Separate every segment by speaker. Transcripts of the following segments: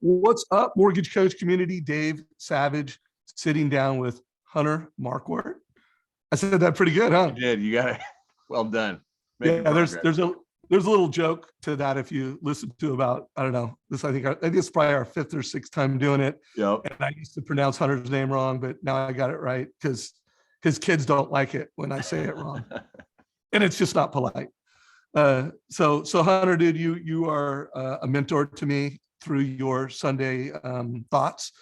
Speaker 1: What's up, mortgage coach community? Dave Savage sitting down with Hunter Marckwardt. I said that pretty good, huh?
Speaker 2: You did. You got it. Well done.
Speaker 1: Yeah, there's a little joke to that if you listen to about, I don't know, this I think it's probably our 5th or 6th time doing it.
Speaker 2: Yep.
Speaker 1: And I used to pronounce Hunter's name wrong, but now I got it right because his kids don't like it when I say it wrong. And it's just not polite. So Hunter, dude, you are a mentor to me through your Sunday thoughts.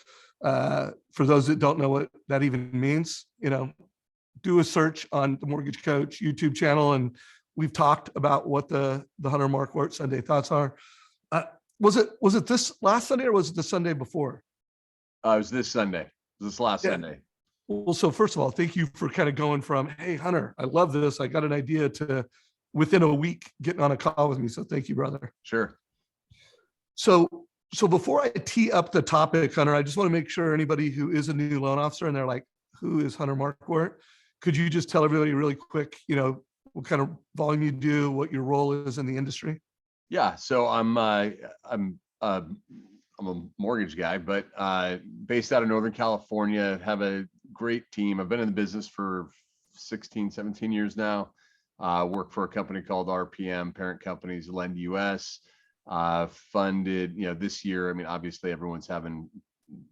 Speaker 1: For those that don't know what that even means, do a search on the Mortgage Coach YouTube channel, and we've talked about what the Hunter Marckwardt Sunday thoughts are. Was it this last Sunday or was it the Sunday before?
Speaker 2: It was this Sunday. This last Sunday.
Speaker 1: Well, so first of all, thank you for kind of going from, hey, Hunter, I love this, I got an idea, to within a week getting on a call with me. So thank you, brother.
Speaker 2: Sure.
Speaker 1: So before I tee up the topic, Hunter, I just want to make sure anybody who is a new loan officer and they're like, who is Hunter Marckwardt? Could you just tell everybody really quick, what kind of volume you do, what your role is in the industry?
Speaker 2: Yeah. So I'm a mortgage guy, but based out of Northern California, have a great team. I've been in the business for 16, 17 years now. Work for a company called RPM, parent companies Lend US. Funded, this year, I mean, obviously everyone's having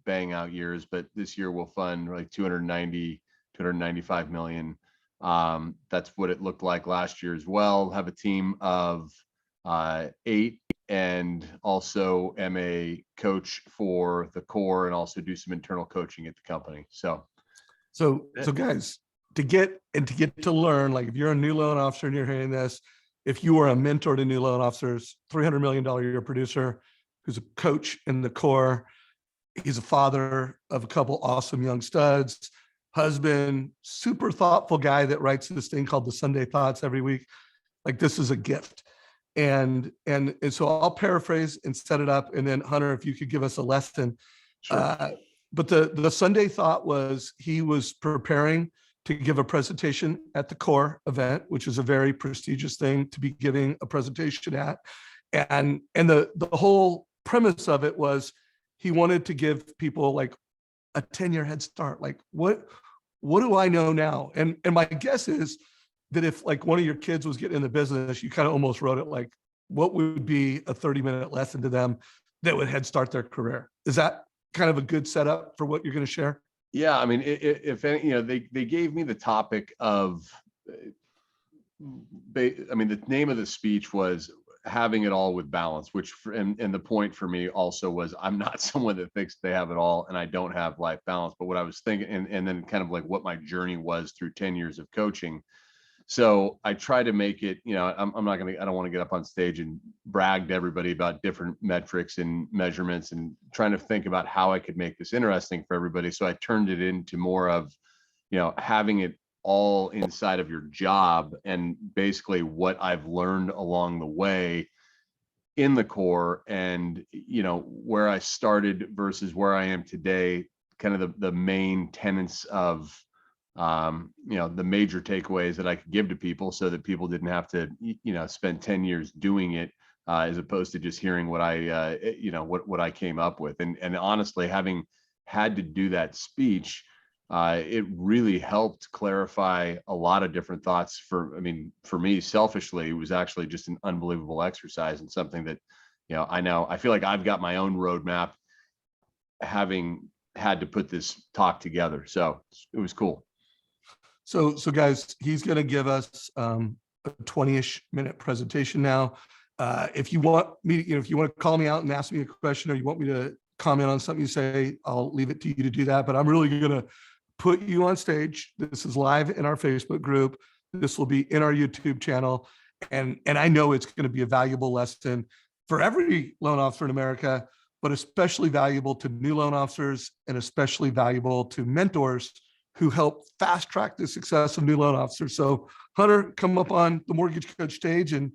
Speaker 2: bang out years, but this year we'll fund like 295 million. That's what it looked like last year as well. Have a team of 8 and also am a coach for the core and also do some internal coaching at the company. So
Speaker 1: guys, to get to learn, like if you're a new loan officer and you're hearing this, if you are a mentor to new loan officers, $300 million a year producer who's a coach in the core, he's a father of a couple awesome young studs, husband, super thoughtful guy that writes this thing called the Sunday Thoughts every week. Like, this is a gift. And so I'll paraphrase and set it up. And then Hunter, if you could give us a lesson.
Speaker 2: Sure.
Speaker 1: But the Sunday thought was he was preparing to give a presentation at the core event, which is a very prestigious thing to be giving a presentation at. And the whole premise of it was he wanted to give people like a 10-year head start. Like, what do I know now? And my guess is that if like one of your kids was getting in the business, you kind of almost wrote it like, what would be a 30-minute lesson to them that would head start their career? Is that kind of a good setup for what you're going to share?
Speaker 2: Yeah, I mean, if any, they gave me the topic of, the name of the speech was having it all with balance, which, and the point for me also was, I'm not someone that thinks they have it all and I don't have life balance. But what I was thinking, and then kind of like what my journey was through 10 years of coaching. So I try to make it, I don't want to get up on stage and brag to everybody about different metrics and measurements and trying to think about how I could make this interesting for everybody. So I turned it into more of, having it all inside of your job and basically what I've learned along the way in the core and, where I started versus where I am today, kind of the main tenets of, the major takeaways that I could give to people so that people didn't have to, spend 10 years doing it, as opposed to just hearing what I, what I came up with. And honestly, having had to do that speech, it really helped clarify a lot of different thoughts for me, selfishly, it was actually just an unbelievable exercise and something that, I feel like I've got my own roadmap having had to put this talk together. So it was cool.
Speaker 1: So guys, he's going to give us a 20-ish minute presentation now. If you want me, if you want to call me out and ask me a question, or you want me to comment on something you say, I'll leave it to you to do that. But I'm really going to put you on stage. This is live in our Facebook group. This will be in our YouTube channel. And I know it's going to be a valuable lesson for every loan officer in America, but especially valuable to new loan officers and especially valuable to mentors who help fast track the success of new loan officers. So Hunter, come up on the Mortgage Coach stage and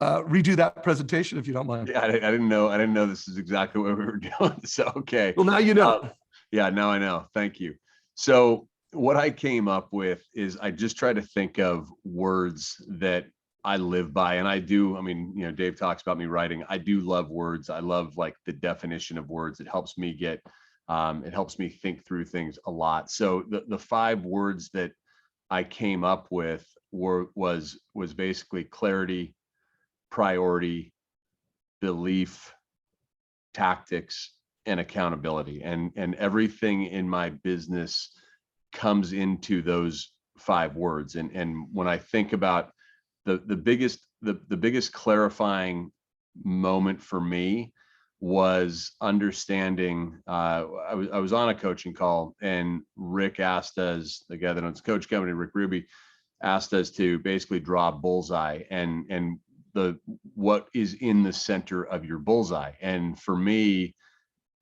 Speaker 1: redo that presentation if you don't mind.
Speaker 2: Yeah, I didn't know this is exactly what we were doing. So, okay.
Speaker 1: Well, now you know.
Speaker 2: Yeah, now I know. Thank you. So what I came up with is I just try to think of words that I live by. And I do, I mean, Dave talks about me writing. I do love words. I love like the definition of words. It helps me it helps me think through things a lot. So the 5 words that I came up with was basically clarity, priority, belief, tactics, and accountability. And everything in my business comes into those 5 words. And when I think about the biggest clarifying moment for me was understanding. I was on a coaching call, and Rick asked us, the guy that owns Coach Company, Rick Ruby, asked us to basically draw a bullseye and the what is in the center of your bullseye. And for me,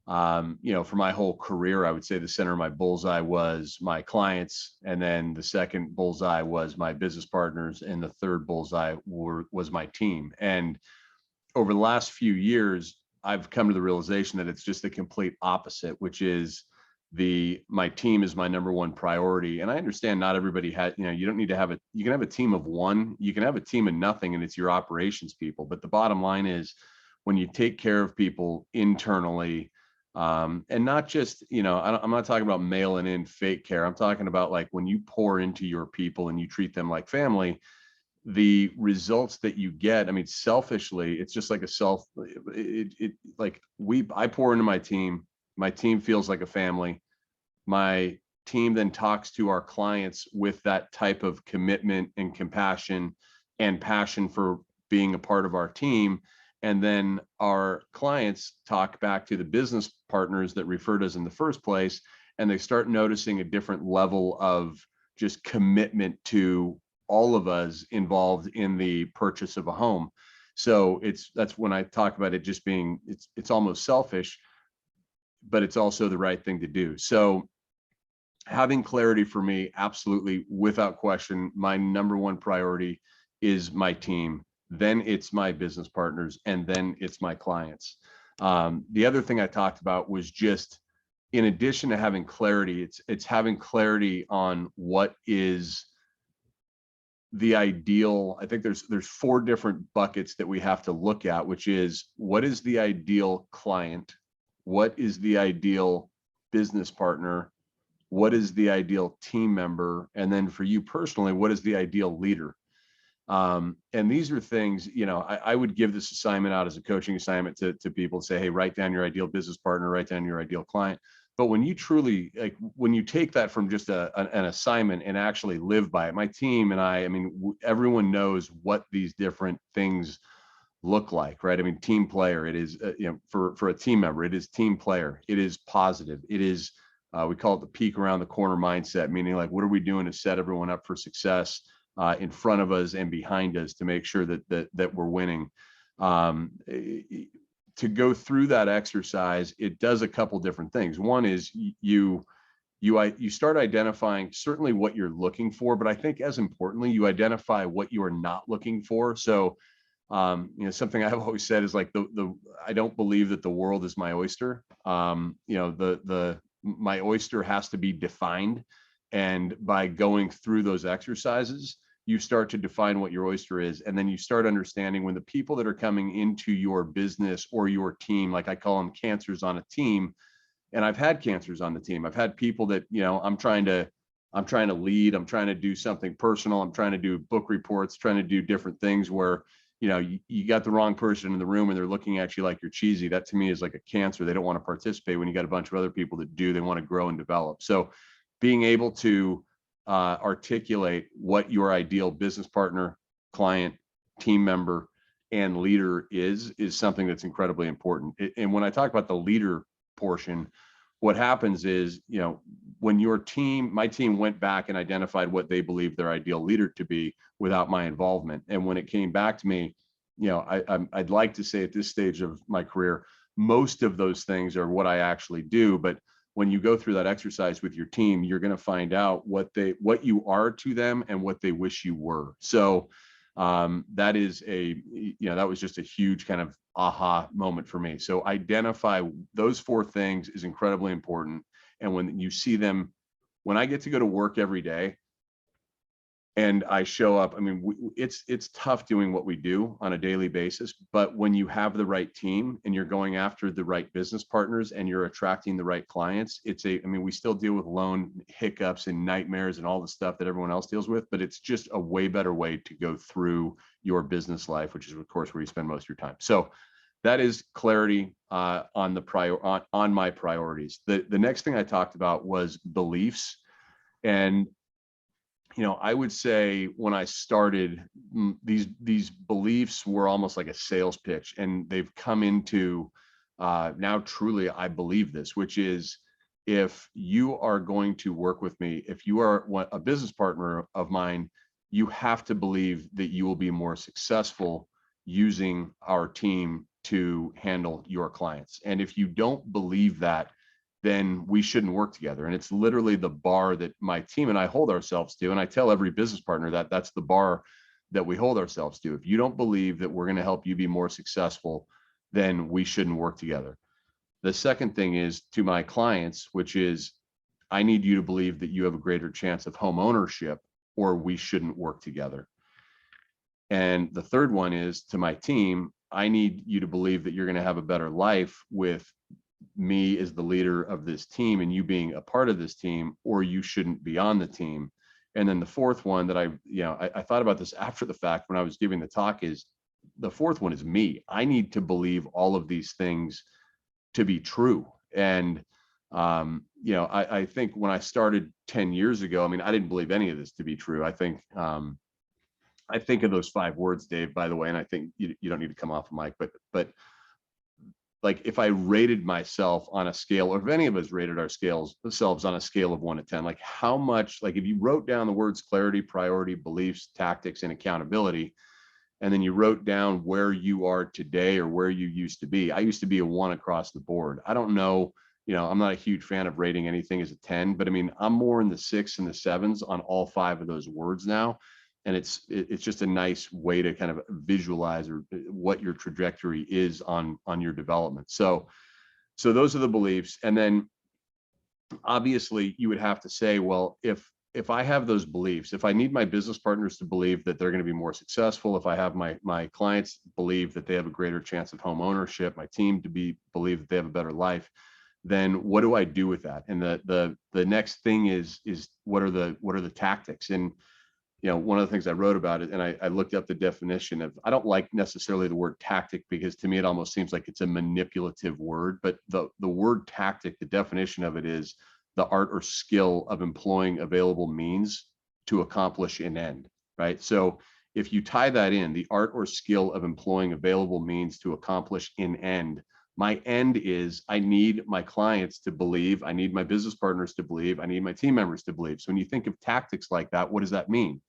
Speaker 2: for my whole career, I would say the center of my bullseye was my clients, and then the second bullseye was my business partners, and the third bullseye was my team. And over the last few years, I've come to the realization that it's just the complete opposite, which is my team is my number one priority. And I understand not everybody has, you don't need to have you can have a team of one, you can have a team of nothing, and it's your operations people. But the bottom line is, when you take care of people internally, and not just, I'm not talking about mailing in fake care. I'm talking about like when you pour into your people and you treat them like family, the results that you get. I mean, selfishly, it's just like I pour into my team feels like a family. My team then talks to our clients with that type of commitment and compassion and passion for being a part of our team. And then our clients talk back to the business partners that referred us in the first place, and they start noticing a different level of just commitment to all of us involved in the purchase of a home. So that's when I talk about it just being, it's almost selfish, but it's also the right thing to do. So having clarity for me, absolutely, without question, my number one priority is my team. Then it's my business partners, and then it's my clients. The other thing I talked about was just, in addition to having clarity, it's having clarity on what is the ideal. I think there's 4 different buckets that we have to look at, which is, what is the ideal client? What is the ideal business partner? What is the ideal team member? And then for you personally, what is the ideal leader? And these are things, I would give this assignment out as a coaching assignment to people, say, hey, write down your ideal business partner, write down your ideal client. But when you truly, like, when you take that from just an assignment and actually live by it, my team and I mean, everyone knows what these different things look like, right? I mean, team player, it is, for a team member, it is team player, it is positive, it is, we call it the peek around the corner mindset, meaning like, what are we doing to set everyone up for success in front of us and behind us to make sure that we're winning. To go through that exercise, it does a couple different things. One is you start identifying certainly what you're looking for, but I think as importantly, you identify what you are not looking for. So, something I've always said is like I don't believe that the world is my oyster. My oyster has to be defined. And by going through those exercises, you start to define what your oyster is. And then you start understanding when the people that are coming into your business or your team, like I call them cancers on a team. And I've had cancers on the team. I've had people that, I'm trying to lead, I'm trying to do something personal. I'm trying to do book reports, trying to do different things where, you got the wrong person in the room and they're looking at you like you're cheesy. That to me is like a cancer. They don't want to participate when you got a bunch of other people that do. They want to grow and develop. So being able to articulate what your ideal business partner, client, team member, and leader is something that's incredibly important. And when I talk about the leader portion, what happens is, when my team went back and identified what they believed their ideal leader to be without my involvement. And when it came back to me, I'd like to say at this stage of my career, most of those things are what I actually do. But when you go through that exercise with your team, you're going to find out what you are to them and what they wish you were. So that was just a huge kind of aha moment for me. So identify those 4 things is incredibly important. And when you see them, when I get to go to work every day and I show up. I mean, it's tough doing what we do on a daily basis, but when you have the right team and you're going after the right business partners and you're attracting the right clients, I mean, we still deal with loan hiccups and nightmares and all the stuff that everyone else deals with, but it's just a way better way to go through your business life, which is of course where you spend most of your time. So that is clarity on my priorities. The next thing I talked about was beliefs. And I would say when I started, these beliefs were almost like a sales pitch, and they've come into now truly I believe this, which is, if you are going to work with me, if you are a business partner of mine, you have to believe that you will be more successful using our team to handle your clients. And if you don't believe that, then we shouldn't work together. And it's literally the bar that my team and I hold ourselves to. And I tell every business partner that that's the bar that we hold ourselves to. If you don't believe that we're going to help you be more successful, then we shouldn't work together. The second thing is to my clients, which is, I need you to believe that you have a greater chance of home ownership, or we shouldn't work together. And the third one is to my team, I need you to believe that you're going to have a better life with me as the leader of this team and you being a part of this team, or you shouldn't be on the team. And then the fourth one that I thought about this after the fact when I was giving the talk, is the fourth one is me. I need to believe all of these things to be true. And I think when I started 10 years ago, I mean, I didn't believe any of this to be true. I think of those 5 words, Dave, by the way, and I think you don't need to come off the mic, but like, if I rated myself on a scale, or if any of us rated ourselves on a scale of 1 to 10, like how much, like if you wrote down the words clarity, priority, beliefs, tactics, and accountability, and then you wrote down where you are today or where you used to be. I used to be a 1 across the board. I don't know, I'm not a huge fan of rating anything as a 10, but I mean, I'm more in the 6 and the 7s on all 5 of those words now. And it's just a nice way to kind of visualize or what your trajectory is on your development. So those are the beliefs. And then obviously you would have to say, well, if I have those beliefs, if I need my business partners to believe that they're going to be more successful, if I have my clients believe that they have a greater chance of home ownership, my team to believe that they have a better life, then what do I do with that? And the next thing is what are the tactics? And one of the things I wrote about it, and I looked up the definition of, I don't like necessarily the word tactic, because to me, it almost seems like it's a manipulative word, but the word tactic, the definition of it is the art or skill of employing available means to accomplish an end, right? So if you tie that in, the art or skill of employing available means to accomplish an end, my end is, I need my clients to believe, I need my business partners to believe, I need my team members to believe. So when you think of tactics like that, what does that mean?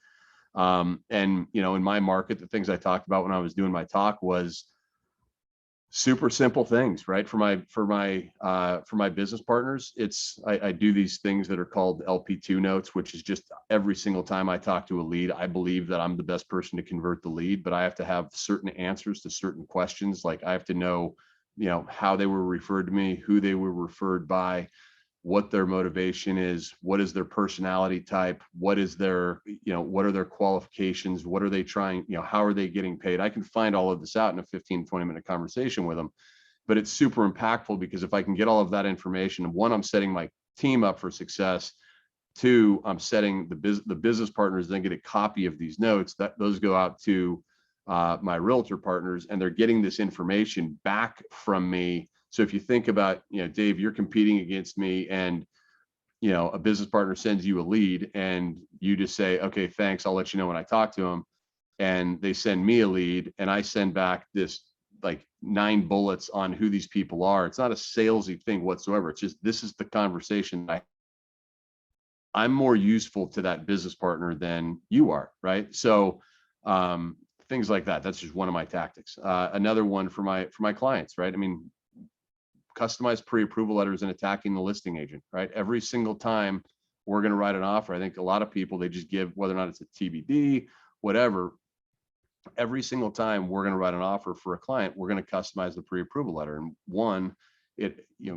Speaker 2: And in my market, the things I talked about when I was doing my talk was super simple things, right? For my business partners, I do these things that are called LP2 notes, which is just every single time I talk to a lead, I believe that I'm the best person to convert the lead, but I have to have certain answers to certain questions. Like, I have to know, how they were referred to me, who they were referred by, what their motivation is, what is their personality type, what is their, what are their qualifications, what are they trying, how are they getting paid? I can find all of this out in a 15-20 minute conversation with them, but it's super impactful, because if I can get all of that information, 1, I'm setting my team up for success. 2, I'm setting the business partners then get a copy of these notes, that those go out to my realtor partners, and they're getting this information back from me. So if you think about, Dave, you're competing against me, and, a business partner sends you a lead, and you just say, okay, thanks, I'll let you know when I talk to them. And they send me a lead, and I send back this like 9 bullets on who these people are. It's not a salesy thing whatsoever. It's just, this is the conversation. I'm more useful to that business partner than you are, right? So things like that. That's just one of my tactics. Another one for my clients, right? I mean, customized pre-approval letters and attacking the listing agent, right? Every single time we're going to write an offer, I think a lot of people, they just give, whether or not it's a TBD, whatever, every single time we're going to write an offer for a client, we're going to customize the pre-approval letter. And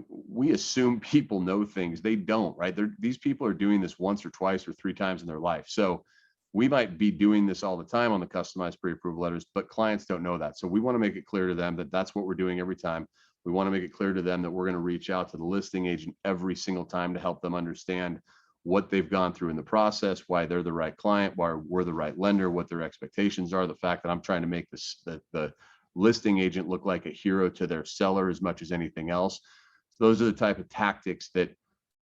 Speaker 2: we assume people know things. They don't, right? These people are doing this once or twice or 3 times in their life. So we might be doing this all the time on the customized pre-approval letters, but clients don't know that. So we want to make it clear to them that that's what we're doing every time. We want to make it clear to them that we're going to reach out to the listing agent every single time to help them understand what they've gone through in the process, why they're the right client, why we're the right lender, what their expectations are, the fact that I'm trying to make the listing agent look like a hero to their seller as much as anything else. Those are the type of tactics that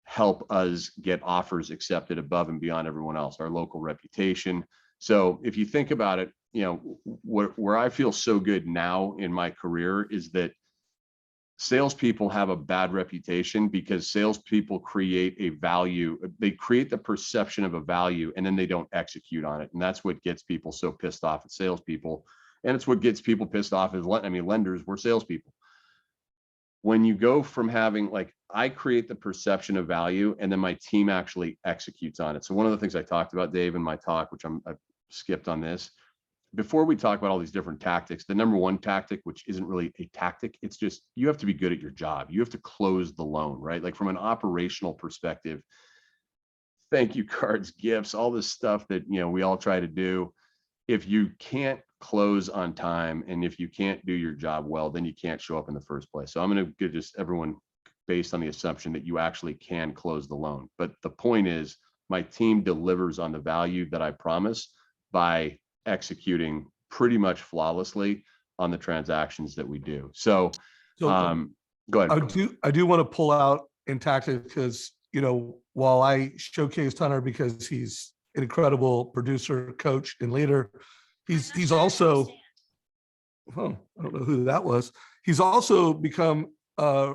Speaker 2: help us get offers accepted above and beyond everyone else, our local reputation. So if you think about it, you know, where I feel so good now in my career is that salespeople have a bad reputation because salespeople create a value. They create the perception of a value and then they don't execute on it. And that's what gets people so pissed off at salespeople. And it's what gets people pissed off as, I mean, lenders were salespeople. When you go from having, like, I create the perception of value and then my team actually executes on it. So one of the things I talked about, Dave, in my talk, which I've skipped on this, before we talk about all these different tactics, the number one tactic, which isn't really a tactic, it's just, you have to be good at your job. You have to close the loan, right? Like from an operational perspective, thank you cards, gifts, all this stuff that, you know, we all try to do. If you can't close on time and if you can't do your job well, then you can't show up in the first place. So I'm going to get just everyone based on the assumption that you actually can close the loan. But the point is, my team delivers on the value that I promise by executing pretty much flawlessly on the transactions that we do. So,
Speaker 1: So
Speaker 2: go ahead.
Speaker 1: I do want to pull out in tactic because, you know, while I showcased Hunter because he's an incredible producer, coach, and leader, he's also, oh, I don't know who that was. He's also become a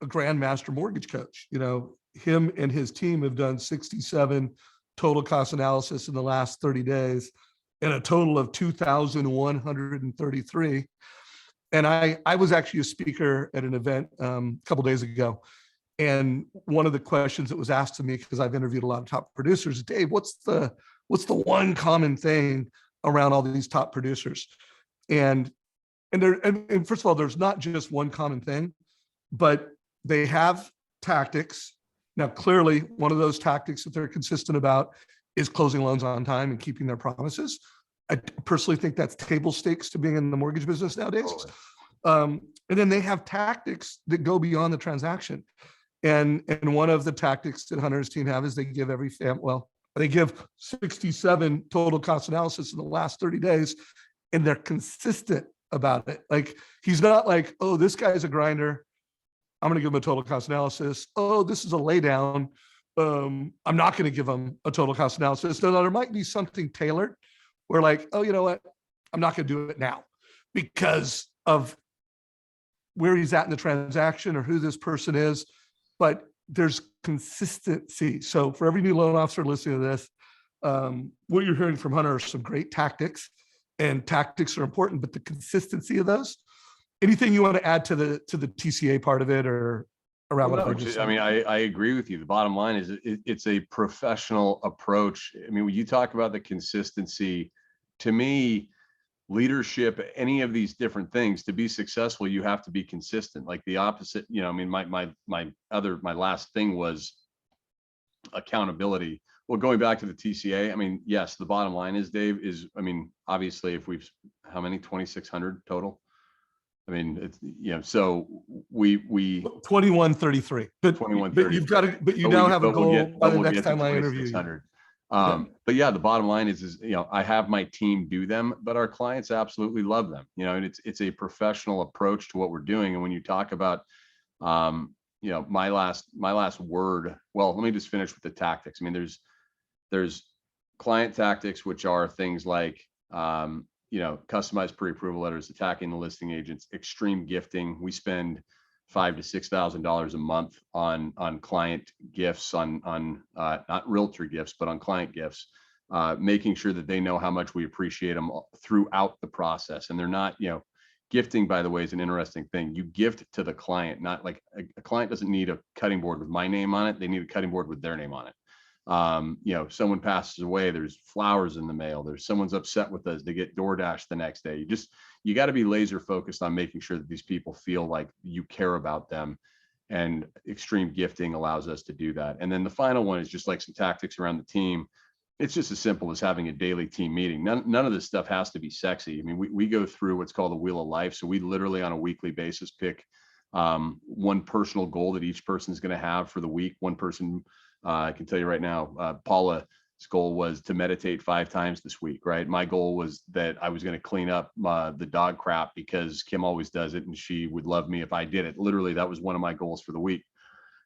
Speaker 1: grandmaster mortgage coach. You know, him and his team have done 67 total cost analysis in the last 30 days and a total of 2,133. And I was actually a speaker at an event a couple days ago. And one of the questions that was asked to me, because I've interviewed a lot of top producers, Dave, what's the one common thing around all these top producers? And first of all, there's not just one common thing, but they have tactics. Now, clearly, one of those tactics that they're consistent about is closing loans on time and keeping their promises. I personally think that's table stakes to being in the mortgage business nowadays. And then they have tactics that go beyond the transaction. And one of the tactics that Hunter's team have is they give every they give 67 total cost analysis in the last 30 days, and they're consistent about it. Like, he's not like, oh, this guy's a grinder, I'm going to give him a total cost analysis. Oh, this is a laydown, I'm not going to give him a total cost analysis. No, there might be something tailored where, like, oh, you know what, I'm not going to do it now because of where he's at in the transaction or who this person is. But there's consistency. So for every new loan officer listening to this, what you're hearing from Hunter are some great tactics, and tactics are important, but the consistency of those. Anything you want to add to the TCA part of it or around what I just said?
Speaker 2: I mean, I agree with you. The bottom line is it's a professional approach. I mean, when you talk about the consistency, to me, leadership, any of these different things, to be successful, you have to be consistent. Like the opposite, you know, I mean, my last thing was accountability. Well, going back to the TCA, I mean, yes, the bottom line is, Dave, is, I mean, obviously if we've, how many, 2,600 total? I mean, it's, you know, so we
Speaker 1: 2133, but
Speaker 2: 2133.
Speaker 1: but you've got to, but you now have a goal by the next time I interview you.
Speaker 2: But yeah, the bottom line is, you know, I have my team do them, but our clients absolutely love them. You know, and it's a professional approach to what we're doing. And when you talk about, you know, my last word, well, let me just finish with the tactics. I mean, there's client tactics, which are things like, you know, customized pre-approval letters, attacking the listing agents, extreme gifting. We spend $5,000 to $6,000 a month on client gifts, on not realtor gifts, but on client gifts, making sure that they know how much we appreciate them throughout the process. And they're not, you know, gifting, by the way, is an interesting thing. You gift to the client, not like a client doesn't need a cutting board with my name on it. They need a cutting board with their name on it. You know, someone passes away, there's flowers in the mail, there's someone's upset with us, they get DoorDash the next day. You got to be laser focused on making sure that these people feel like you care about them, and extreme gifting allows us to do that. And then the final one is just like some tactics around the team it's just as simple as having a daily team meeting. None of this stuff has to be sexy. I mean, we go through what's called the wheel of life. So we literally on a weekly basis pick one personal goal that each person is going to have for the week. One person, I can tell you right now, Paula's goal was to meditate 5 times this week, right? My goal was that I was going to clean up the dog crap because Kim always does it and she would love me if I did it. Literally, that was one of my goals for the week.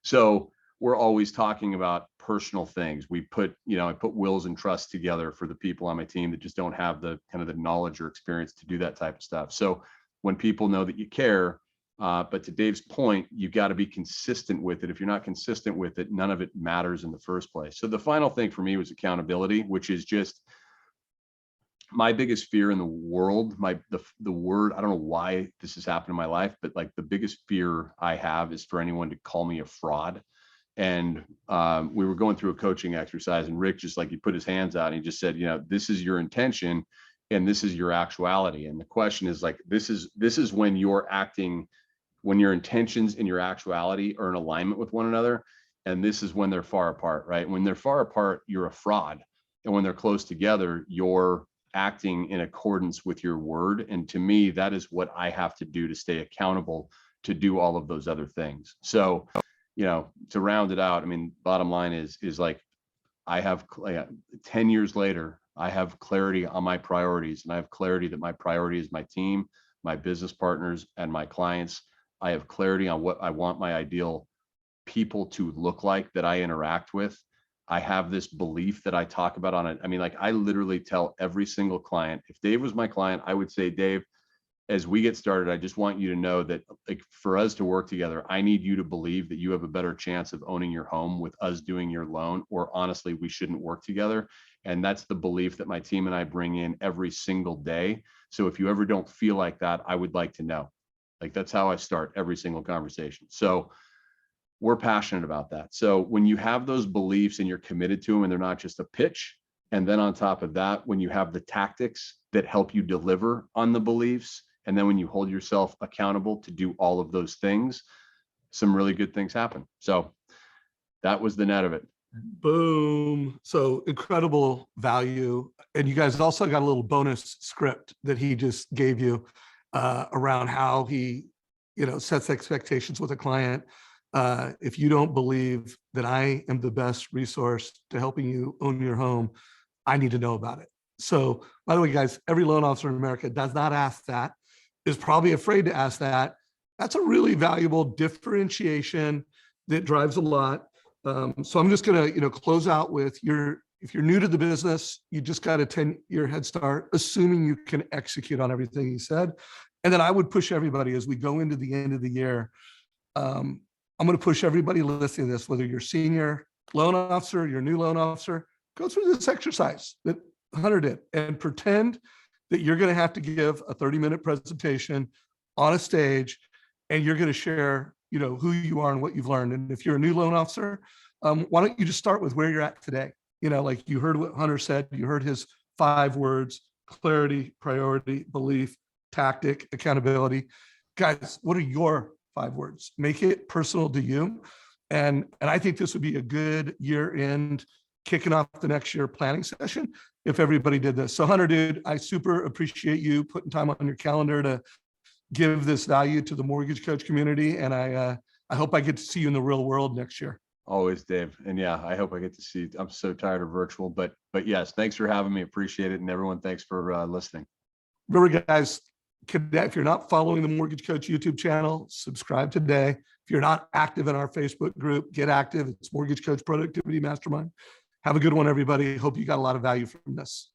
Speaker 2: So we're always talking about personal things. We put, I put wills and trusts together for the people on my team that just don't have the kind of the knowledge or experience to do that type of stuff. So when people know that you care, but to Dave's point, you've got to be consistent with it. If you're not consistent with it, none of it matters in the first place. So the final thing for me was accountability, which is just my biggest fear in the world. The word, I don't know why this has happened in my life, but like the biggest fear I have is for anyone to call me a fraud. And we were going through a coaching exercise and Rick just like he put his hands out and he just said, this is your intention and this is your actuality. And the question is like, this is when you're acting, when your intentions and your actuality are in alignment with one another. And this is when they're far apart, right? When they're far apart, you're a fraud. And when they're close together, you're acting in accordance with your word. And to me, that is what I have to do to stay accountable to do all of those other things. So, to round it out, I mean, bottom line is like, I have 10 years later, I have clarity on my priorities and I have clarity that my priority is my team, my business partners, and my clients. I have clarity on what I want my ideal people to look like that I interact with. I have this belief that I talk about on it. I mean, like I literally tell every single client, if Dave was my client, I would say, Dave, as we get started, I just want you to know that like for us to work together, I need you to believe that you have a better chance of owning your home with us doing your loan, or honestly, we shouldn't work together. And that's the belief that my team and I bring in every single day. So if you ever don't feel like that, I would like to know. Like that's how I start every single conversation. So we're passionate about that. So when you have those beliefs and you're committed to them and they're not just a pitch, and then on top of that, when you have the tactics that help you deliver on the beliefs, and then when you hold yourself accountable to do all of those things, some really good things happen. So that was the net of it.
Speaker 1: Boom. So incredible value. And you guys also got a little bonus script that he just gave you around how he, sets expectations with a client. If you don't believe that I am the best resource to helping you own your home, I need to know about it. So by the way, guys, every loan officer in America does not ask that, is probably afraid to ask that. That's a really valuable differentiation that drives a lot. So I'm just going to, close out with if you're new to the business, you just got a 10-year head start, assuming you can execute on everything he said. And then I would push everybody as we go into the end of the year. I'm going to push everybody listening to this, whether you're senior loan officer, you're new loan officer, go through this exercise that Hunter did and pretend that you're going to have to give a 30-minute presentation on a stage and you're going to share, who you are and what you've learned. And if you're a new loan officer, why don't you just start with where you're at today? Like you heard what Hunter said, you heard his 5 words: clarity, priority, belief, tactic, accountability. Guys, what are your 5 words? Make it personal to you. And I think this would be a good year-end kicking off the next year planning session if everybody did this. So Hunter, dude, I super appreciate you putting time on your calendar to give this value to the mortgage coach community. And I hope I get to see you in the real world next year.
Speaker 2: Always, Dave. And yeah, I hope I get to see you. I'm so tired of virtual, but yes, thanks for having me. Appreciate it. And everyone, thanks for listening.
Speaker 1: Remember, guys, if you're not following the Mortgage Coach YouTube channel, subscribe today. If you're not active in our Facebook group, get active. It's Mortgage Coach Productivity Mastermind. Have a good one, everybody. Hope you got a lot of value from this.